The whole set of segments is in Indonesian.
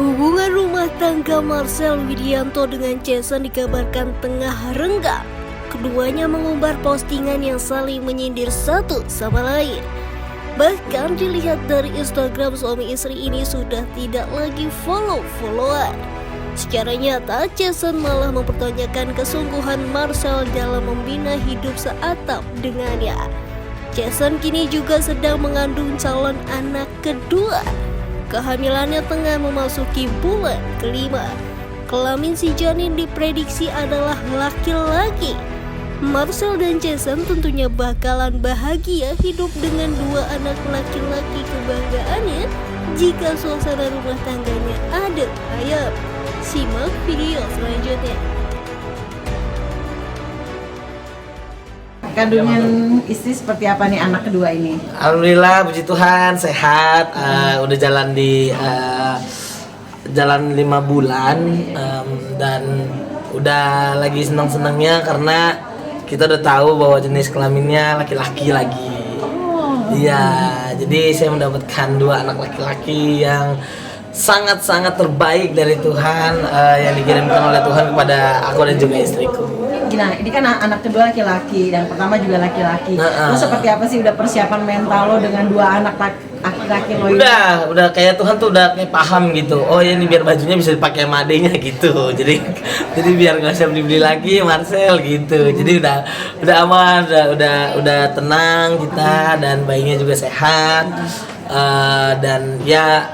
Hubungan rumah tangga Marcel Widianto dengan Jason dikabarkan tengah renggang. Keduanya mengumbar postingan yang saling menyindir satu sama lain. Bahkan dilihat dari Instagram, suami istri ini sudah tidak lagi follow-followan. Secara nyata, Jason malah mempertanyakan kesungguhan Marcel dalam membina hidup seatap dengannya. Jason kini juga sedang mengandung calon anak kedua. Kehamilannya tengah memasuki bulan kelima. Kelamin si janin diprediksi adalah laki-laki. Marcel dan Jason tentunya bakalan bahagia hidup dengan dua anak laki-laki kebanggaannya jika suasana rumah tangganya adem ayem. Simak video selanjutnya. Kandungan istri seperti apa nih anak kedua ini? Alhamdulillah, puji Tuhan, sehat. Udah jalan di jalan 5 bulan dan udah lagi senang-senangnya karena kita udah tahu bahwa jenis kelaminnya laki-laki lagi. Iya, jadi saya mendapatkan 2 anak laki-laki yang sangat-sangat terbaik dari Tuhan, yang dikirimkan oleh Tuhan kepada aku dan juga istriku. Nah, ini kan anak kedua laki-laki, yang pertama juga laki-laki. Terus seperti apa sih udah persiapan mental lo dengan 2 anak laki-laki lo ini? Udah kayak Tuhan tuh udah kayak paham gitu. Oh ya, ini biar bajunya bisa dipakai sama adenya gitu. Jadi biar nggak usah beli lagi Marcel gitu. Jadi udah aman, udah tenang kita, dan bayinya juga sehat. Dan ya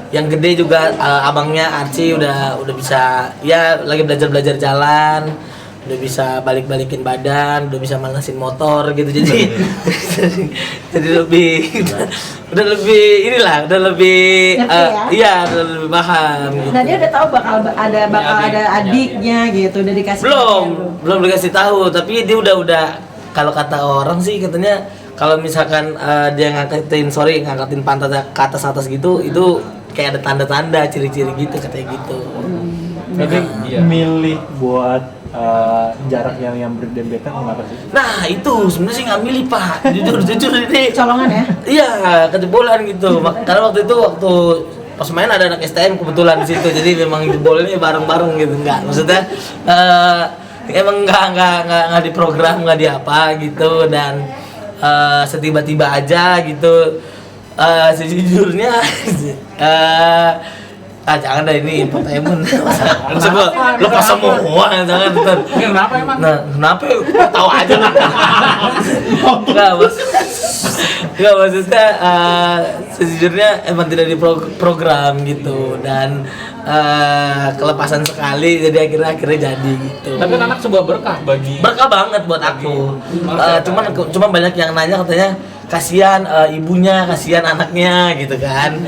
yang gede juga abangnya Archie udah bisa, ya lagi belajar jalan. Udah bisa balikin badan, udah bisa manasin motor gitu, jadi lebih udah lebih iya, udah lebih paham gitu. Nah, dia udah tahu bakal ada adiknya gitu, udah dikasih belum dikasih tahu, tapi dia udah kalau kata orang sih katanya kalau misalkan dia ngangkatin pantatnya ke atas gitu, itu kayak ada tanda-tanda ciri-ciri gitu katanya gitu. Tapi milih buat jarak yang berdempetan kenapa sih? Nah itu sebenarnya sih nggak milih Pak, jujur ini colongan ya? Iya, kejebolan gitu. Karena waktu pas main ada anak STM kebetulan di situ, jadi memang jebolnya bareng-bareng gitu. Enggak, maksudnya emang nggak diprogram, nggak di apa gitu, dan setiba-tiba aja gitu. Sejujurnya jangan dah, ini infotainment. Maksud gua lepas semua, jangan ntar. Kenapa emang? Nah, kenapa? Tahu aja lah. Enggak, maksudnya sejujurnya emang tidak diprogram gitu, dan kelepasan sekali, jadi akhirnya jadi gitu. Tapi anak sebuah berkah banget buat aku. Cuman banyak yang nanya katanya kasihan ibunya, kasihan anaknya gitu kan.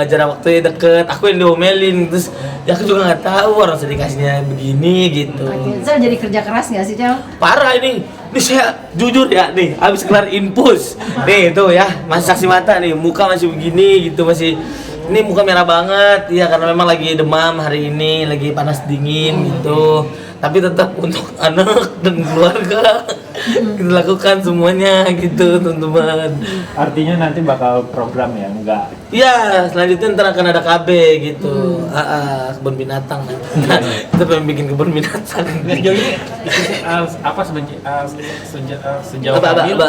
Jarak waktunya deket, aku yang diomelin, terus ya aku juga nggak tahu orang sedikasihnya begini gitu. Saya jadi kerja keras nggak sih, Cel? Parah ini saya jujur ya nih, habis kelar infus nih tuh ya, masih saksi mata nih, muka masih begini gitu, masih ini muka merah banget ya, karena memang lagi demam hari ini, lagi panas dingin gitu. Tapi tetap untuk anak dan keluarga kita lakukan semuanya gitu, teman-teman. Artinya nanti bakal program ya, enggak? Iya, selanjutnya ntar akan ada KB gitu. Kebun binatang nanti. Kita pengen bikin kebun binatang. Sejauh ini apa sejauh hamil?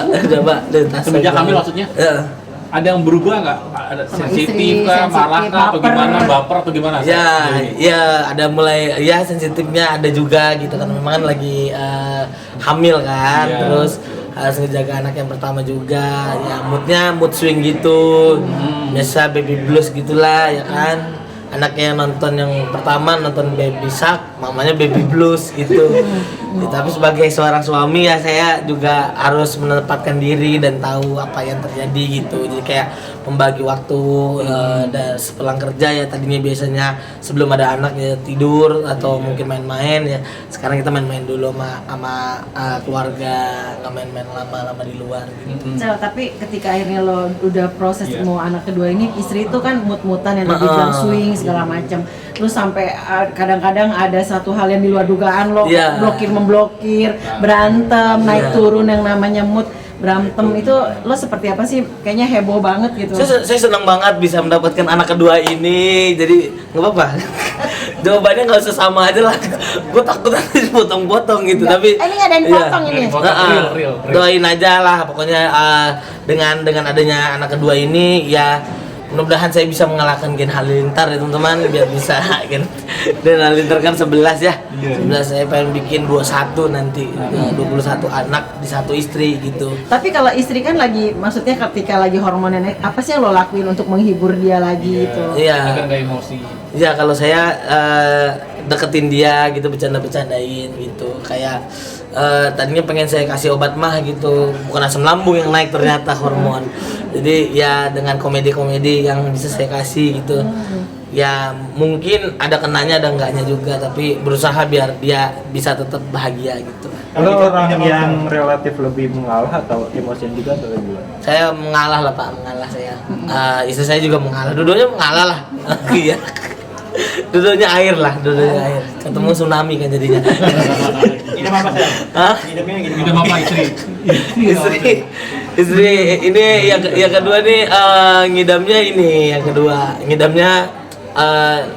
Semenjak hamil maksudnya? Ada yang berubah nggak? Ada sensitif kah, marah kah, atau gimana, baper atau gimana? Ya, ada mulai ya sensitifnya ada juga gitu kan, memang kan lagi hamil kan, terus harus ngejaga anak yang pertama juga, ya mood swing gitu, biasa baby blues gitulah ya kan. Anaknya nonton yang pertama nonton Baby Shark, mamanya Baby Blues gitu. Tapi sebagai seorang suami ya saya juga harus menempatkan diri dan tahu apa yang terjadi gitu. Jadi kayak membagi waktu sepulang kerja ya, tadinya biasanya sebelum ada anak ya tidur atau mungkin main-main ya. Sekarang kita main-main dulu sama keluarga, nggak main-main lama-lama di luar gitu. Tapi ketika akhirnya lo udah proses mau anak kedua ini, istri itu kan mut-mutan yang tadi bilang swing segala macam. Lu sampai kadang-kadang ada satu hal yang di luar dugaan lo, blokir memblokir, berantem, naik turun yang namanya mood. berantem itu lo seperti apa sih? Kayaknya heboh banget gitu. Saya senang banget bisa mendapatkan anak kedua ini, jadi nggak apa-apa. Jawabannya nggak usah sama aja lah. Gue takut nanti dipotong-potong gitu. Tapi ini ada yang potong ini. Real. Doain aja lah, pokoknya dengan adanya anak kedua ini ya. Mudah-mudahan saya bisa mengalahkan Gen Halilintar ya teman-teman, biar bisa kan. Dan Halilintar kan 11 ya. 11 saya pengen bikin 21 nanti, 21 anak di satu istri gitu. Tapi kalau istri kan lagi, maksudnya ketika lagi hormonnya naik, apa sih yang lo lakuin untuk menghibur dia lagi gitu? Iya. Agar nggak emosi. Ya kalau saya deketin dia gitu, bercanda-bercandain gitu. Kayak tadinya pengen saya kasih obat mah gitu, bukan asam lambung yang naik ternyata hormon. Jadi ya dengan komedi-komedi yang bisa saya kasih gitu. Ya mungkin ada kenanya ada enggaknya juga, tapi berusaha biar dia bisa tetap bahagia gitu. Kalau orang yang relatif lebih mengalah atau emosian juga atau gimana? Saya mengalah lah Pak, mengalah saya. Istri saya juga mengalah, dua-duanya mengalah lah. Iya. Dua-duanya air lah, dua-duanya air. Ketemu tsunami kan jadinya. Ini apa sih? Hah? Hidup apa istri? Istri ini yang kedua nih ngidamnya ini yang kedua ngidamnya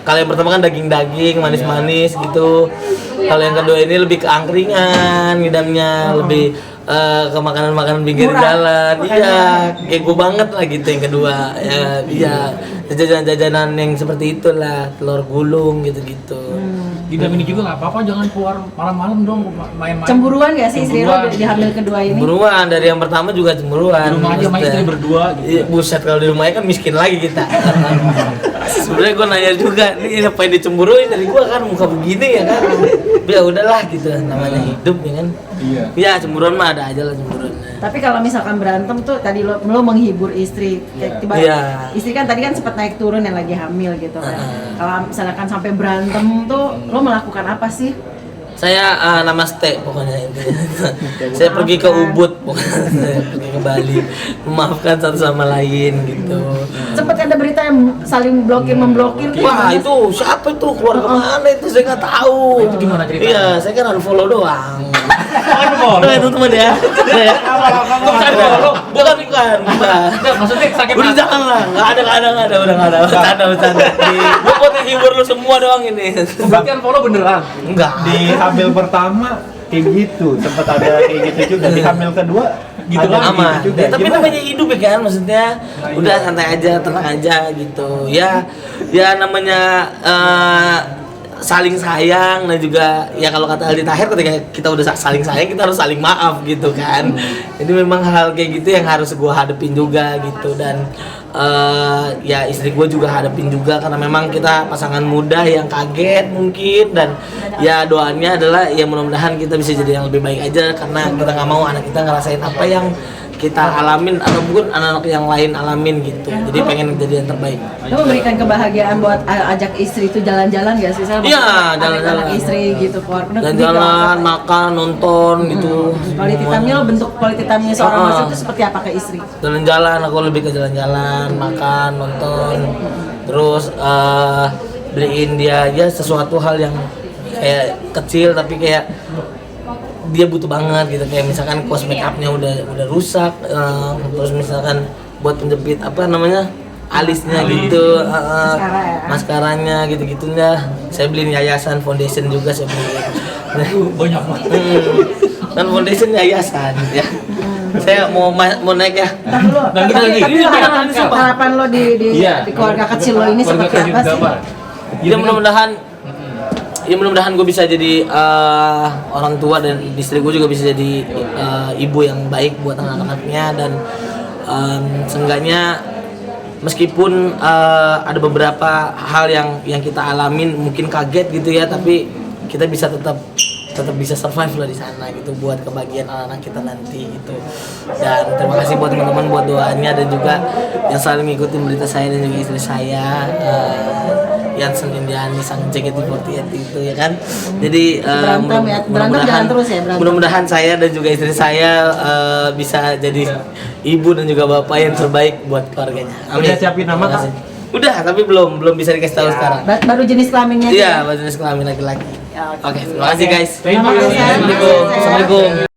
kalau yang pertama kan daging-daging manis-manis gitu. Kalau yang kedua ini lebih ke angkringan ngidamnya, lebih ke makanan-makanan pinggir jalan. Iya, kayak gue banget lah gitu yang kedua. Ya, iya, jajanan-jajanan yang seperti itulah, telur gulung gitu-gitu. Gidam ini juga nggak apa-apa, jangan keluar malam-malam dong main-main. Cemburuan gak sih istri lo di hamil kedua ini? Cemburuan, dari yang pertama juga cemburuan. Di rumah aja main istri berdua gitu. Iya, buset, kalau di rumahnya kan miskin lagi kita. Sebenarnya gue nanya juga, nih ngapain dicemburuin dari gue kan muka begini ya kan. Ya udahlah gitu, namanya hidup ya kan. Iya. Ya cemburuan mah ada aja lah cemburuan. Tapi kalau misalkan berantem tuh tadi lo menghibur istri, kayak tiba Iya. istri kan tadi kan sempat naik turun yang lagi hamil gitu kan. Kalau misalkan sampai berantem tuh lo melakukan apa sih? Saya namaste pokoknya intinya. Saya pergi ke Ubud, pokoknya saya pergi ke Bali, memaafkan satu sama lain gitu. Sempet ada berita yang saling memblokir. Wah itu siapa itu, keluarga mana itu saya nggak tahu. Itu gimana ceritanya? Iya, saya kan unfollow doang. Unfollow? Udah itu teman ya. Bukan. Nggak, maksudnya sakit Udah jangan lah, nggak ada, udah nggak ada. Bercanda. Gue buat hibur lu semua doang ini. Berarti unfollow beneran? Enggak. Di hamil pertama kayak gitu, sempat ada kayak gitu juga. Di hamil kedua Gitu ada kan, aman. gitu juga. Ya, tapi Gimana? namanya hidup ya kan, maksudnya udah santai aja, tenang aja gitu. Ya namanya saling sayang, dan juga ya kalau kata Aldi Taher, ketika kita udah saling sayang kita harus saling maaf gitu kan. Jadi memang hal kayak gitu yang harus gue hadepin juga gitu. Dan ya istri gue juga hadepin juga, karena memang kita pasangan muda yang kaget mungkin. Dan ya doanya adalah ya mudah-mudahan kita bisa jadi yang lebih baik aja, karena kita nggak mau anak kita ngerasain apa yang kita alamin ataupun anak-anak yang lain alamin gitu. Jadi pengen jadi yang terbaik. Lo memberikan kebahagiaan buat ajak istri itu jalan-jalan gak sih? Iya, jalan-jalan. Anak istri gitu keluar. Jalan-jalan, makan, nonton gitu. Quality time-nya lo bentuk quality time-nya seorang mas itu seperti apa ke istri? Jalan-jalan, aku lebih ke jalan-jalan, makan, nonton. Terus beliin dia ya sesuatu hal yang kayak kecil tapi kayak dia butuh banget gitu, kayak misalkan kaos make upnya udah rusak, terus misalkan buat penjepit apa namanya alisnya gitu, maskaranya gitu-gitunya saya beliin, yayasan foundation juga saya beliin. Banyak banget. Kan foundation yayasan ya. Saya mau naik ya. Tapi harapan lo di keluarga kecil lo ini seperti apa sih? Ya mudah-mudahan gue bisa jadi orang tua, dan istri gue juga bisa jadi ibu yang baik buat anak-anaknya. Dan seenggaknya meskipun ada beberapa hal yang kita alamin mungkin kaget gitu ya, tapi kita bisa tetap bisa survive lah di sana gitu, buat kebahagiaan anak-anak kita nanti gitu. Dan terima kasih buat teman-teman buat doanya, dan juga yang selalu ngikutin berita saya dan juga istri saya Yansen Indiani sang JKT48 itu ya kan. Jadi berantem jangan terus ya, berantem. Mudah-mudahan saya dan juga istri saya bisa jadi ibu dan juga bapak yang terbaik buat keluarganya. Amin. Udah siapin nama Kak? Udah, tapi belum bisa dikasih tahu sekarang. Baru jenis kelaminnya? Iya, baru jenis kelamin laki-laki. Oke, terima kasih guys. Thank you. Assalamualaikum.